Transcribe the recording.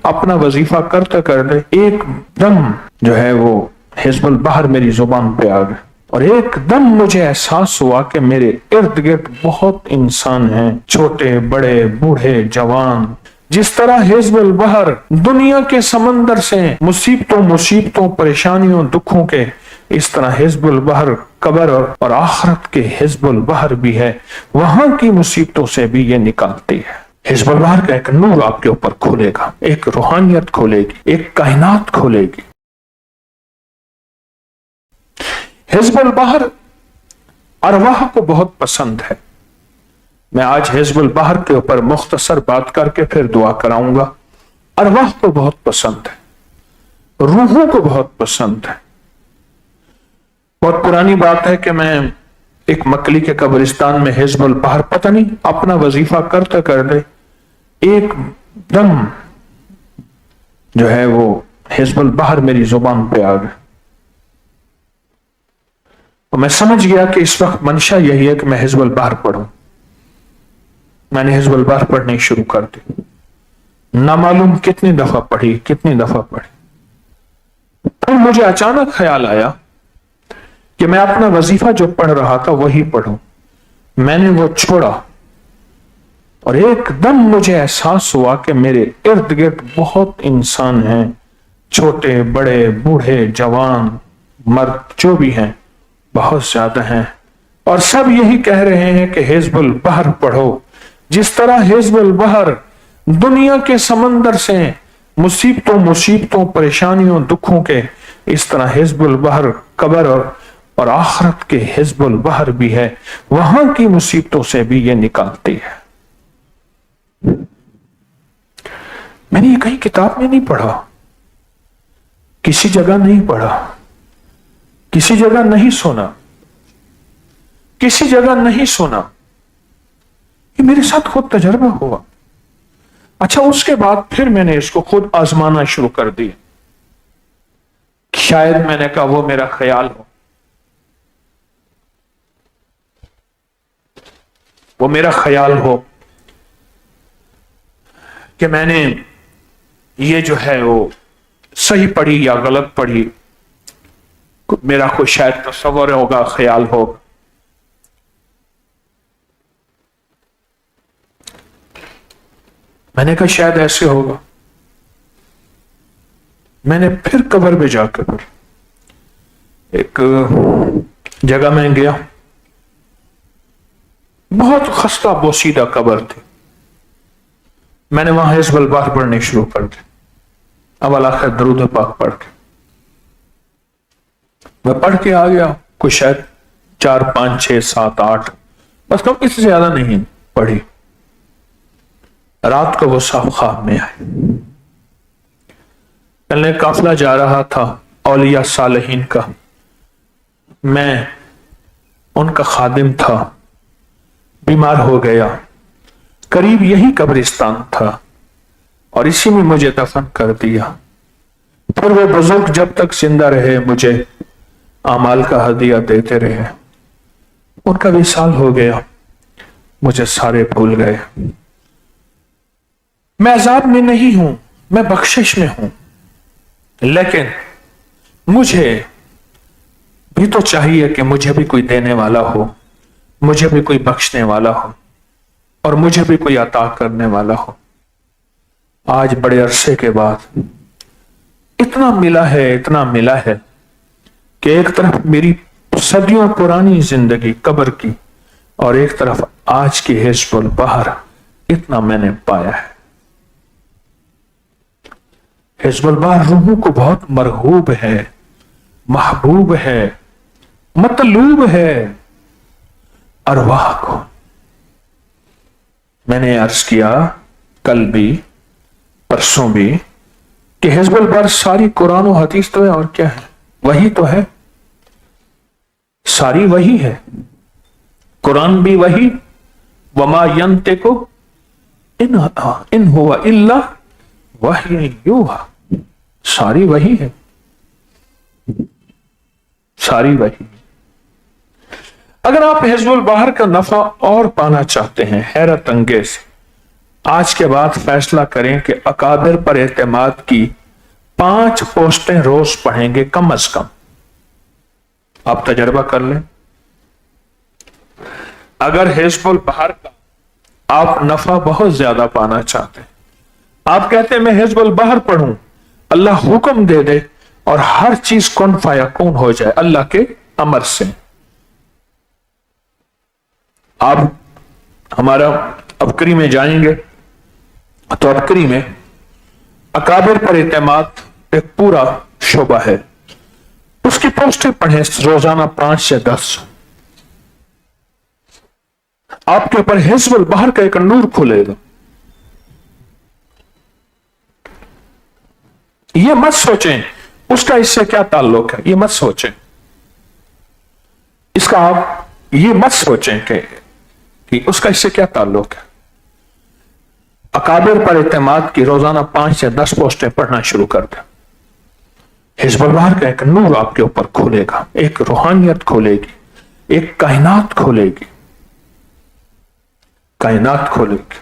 अपना वजीफा करते करते एक दम जो है वो हिजबुल बहर मेरी जुबान पे आ गए और एकदम मुझे एहसास हुआ कि मेरे इर्द गिर्द बहुत इंसान हैं, छोटे बड़े बूढ़े जवान। जिस तरह हिजबुल बहर दुनिया के समंदर से मुसीबतों परेशानियों दुखों के, इस तरह हिजबुल बहर कब्र और आखिरत के हिजबुल बहर भी है, वहां की मुसीबतों से भी ये निकालती है। हिजबुल बहर का एक नूर आपके ऊपर खोलेगा, एक रूहानियत खोलेगी, एक कायनात खोलेगी। हिजबुल बहर अरवाह को बहुत पसंद है। मैं आज हिजबुल बहर के ऊपर मुख्तसर बात करके फिर दुआ कराऊंगा। अरवाह को बहुत पसंद है, रूहों को बहुत पसंद है। बहुत पुरानी बात है कि मैं एक मकली के कब्रिस्तान में हिजबुल बहर पता नहीं अपना वजीफा करते करते एक दम जो है वो हिजबुल बहर मेरी जुबान पे आ गए। तो मैं समझ गया कि इस वक्त मंशा यही है कि मैं हिजबुल बहर पढ़ूं। मैंने हिजबुल बहर पढ़नी शुरू कर दी। ना मालूम कितनी दफा पढ़ी। फिर मुझे अचानक ख्याल आया कि मैं अपना वजीफा जो पढ़ रहा था वही पढ़ूं। मैंने वो छोड़ा और एकदम मुझे एहसास हुआ कि मेरे इर्द गिर्द बहुत इंसान हैं, छोटे बड़े बूढ़े जवान मर्द जो भी हैं, बहुत ज्यादा हैं, और सब यही कह रहे हैं कि हिजबुल बहर पढ़ो। जिस तरह हिजबुल बहर दुनिया के समंदर से मुसीबतों परेशानियों दुखों के, इस तरह हिजबुल बहर कब्र और आखिरत के हिजबुल बहर भी है, वहां की मुसीबतों से भी ये निकालती है। मैंने ये कहीं किताब में नहीं पढ़ा, किसी जगह नहीं पढ़ा, किसी जगह नहीं सुना, ये मेरे साथ खुद तजर्बा हुआ। अच्छा, उसके बाद फिर मैंने इसको खुद आजमाना शुरू कर दिया। शायद मैंने कहा वो मेरा ख्याल हो, कि मैंने ये जो है वो सही पढ़ी या गलत पढ़ी, मेरा कोई शायद तस्वर होगा, ख्याल होगा। मैंने कहा शायद ऐसे होगा। मैंने फिर कब्र पे जाकर एक जगह में गया, बहुत खस्ता बोसीदा कब्र थी। मैंने वहां हिजबुल बहर पढ़नी शुरू कर दी, अव्वल आखिर दरूद पाक पढ़ के। मैं पढ़ के आ गया, कुछ शायद 4 5 6 7 8, बस कम, इससे ज्यादा नहीं पढ़ी। रात को वो साहब ख्वाब में आए। कल काफिला जा रहा था औलिया सालिहीन का, मैं उनका खादिम था, बीमार हो गया। करीब यही कब्रिस्तान था और इसी में मुझे दफन कर दिया। फिर वो बुजुर्ग जब तक जिंदा रहे मुझे आमाल का हदिया देते रहे। उनका विसाल हो गया, मुझे सारे भूल गए। मैं अजाब में नहीं हूं, मैं बख्शिश में हूं, लेकिन मुझे भी तो चाहिए कि मुझे भी कोई देने वाला हो, मुझे भी कोई बख्शने वाला हो और मुझे भी कोई अता करने वाला हो। आज बड़े अरसे के बाद इतना मिला है कि एक तरफ मेरी सदियों पुरानी जिंदगी कब्र की और एक तरफ आज की हिजबुल बहर, इतना मैंने पाया है। हिजबुल बहर रूहों को बहुत मरहूब है, महबूब है, मतलूब है। अरवाह को मैंने अर्ज किया कल भी परसों भी कि हिजबुल बहर सारी कुरान और हदीस तो है, और क्या है, वही तो है, सारी वही है। कुरान भी वही, वमा यंतिकु इन हुवा इल्ला वही यूहा, सारी वही है, सारी वही। अगर आप हिजबुल बहर का नफा और पाना चाहते हैं हैरत अंगेज, आज के बाद फैसला करें कि अकाबिर पर एतमाद की 5 पोस्टें रोज पढ़ेंगे कम अज कम। आप तजर्बा कर लें। अगर हिज़्बुल बहर का आप नफा बहुत ज्यादा पाना चाहते हैं, आप कहते हैं मैं हिज़्बुल बहर पढ़ूं, अल्लाह हुक्म दे दे और हर चीज कुन फयाकून हो जाए अल्लाह के अमर से। आप हमारा अबकरी में जाएंगे तो अबकरी में अकाबिर पर एतमाद एक पूरा शोबा है, उसकी पोस्टें पढ़ें रोजाना 5 से 10। आपके ऊपर हिज़्बुल बहर का एक नूर खुलेगा। ये मत सोचें उसका इससे क्या ताल्लुक है, ये मत सोचें इसका, आप ये मत सोचें कि उसका इससे क्या ताल्लुक है। अकाबिर पर एतमाद की रोजाना 5 से 10 पोस्टें पढ़ना शुरू कर दें। हिज़्बुल बहर का एक नूर आपके ऊपर खुलेगा, एक रूहानियत खुलेगी, एक कायनात खुलेगी, कायनात खोलेगी।